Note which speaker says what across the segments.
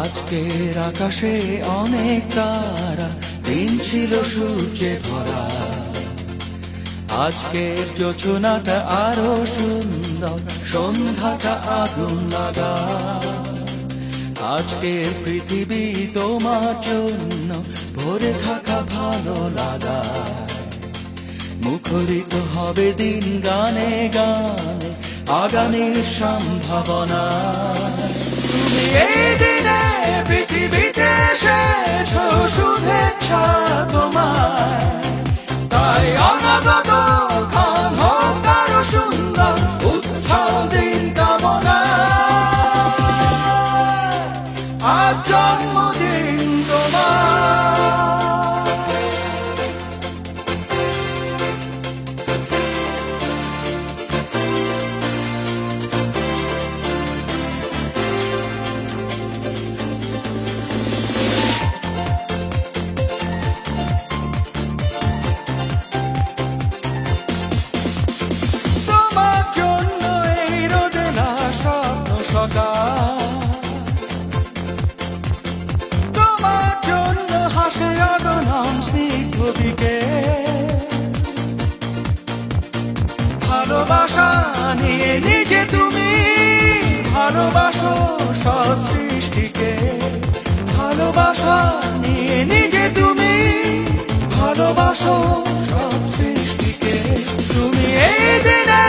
Speaker 1: আজকের আকাশে অনেক তারা, দিন ছিল সূর্যে ভরা। আজকের জোছনাটা আরো সুন্দর, সন্ধ্যাটা আগুন লাগা। আজকের পৃথিবী তোমার জন্য ভরে থাকা ভালো লাগা। মুখরিত হবে দিন গানে গানে, আগামীর সম্ভাবনা। তুমি এই দিনে পৃথিবীতে এসেছো, শুভেচ্ছা তোমায়। তাই অনাগত ক্ষণ হোক আরো সুন্দর, উৎসব দিন কামনা। আজ জন্মদিন তোমার। তোমার জন্য হাসে অগণন স্নিগ্ধ দিকে। ভালোবাসা নিয়ে নিজে তুমি ভালোবাসো সব সৃষ্টিকে। ভালোবাসা নিয়ে নিজে তুমি ভালোবাসো সব সৃষ্টিকে। তুমি এই দিনে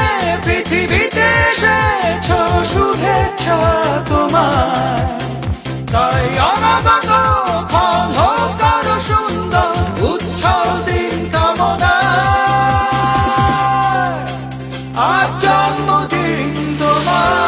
Speaker 1: পৃথিবীতে এসেছো, শুভেচ্ছা তোমায়। তাই অনাগত ক্ষণ হোক আরো সুন্দর, উৎসব দিন কামনা। আজ জন্মদিন তোমার।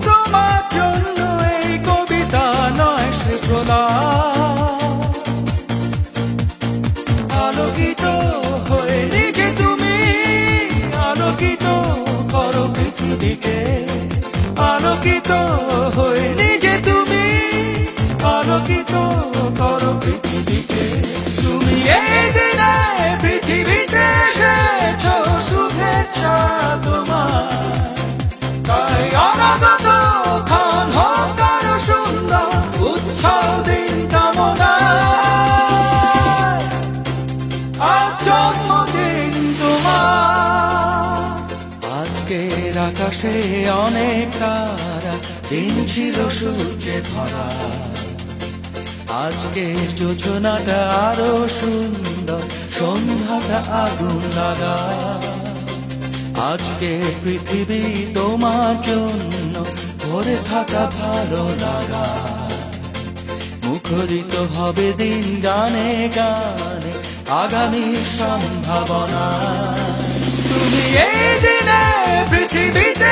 Speaker 1: তোমার জন্য এই কবিতা নয় সে প্রলাপ। আলোকিত হয়ে নিজে তুমি আলোকিত করো পৃথিবীকে। আলোকিত হয়ে নিজে তুমি আলোকিত করো পৃথিবীকে। তুমি এই দিনে পৃথিবীতে এসেছো, শুভেচ্ছা তোমার। তাই অনাগত ক্ষণ হোক আরো সুন্দর, উৎসব দিন কামনা। আজ জন্মদিন তোমার। আজকের আকাশে অনেক তারা, দিন ছিল সূর্যে ভরা। আজকের যোজনাটা আরো সুন্দর, সন্ধ্যাটা আগুন লাগা। আজকে পৃথিবী তোমার জন্য ভরে থাকা ভালো লাগা। মুখরিত হবে দিন গানে গানে, আগামীর সম্ভাবনা। তুমি এই দিনে পৃথিবীতে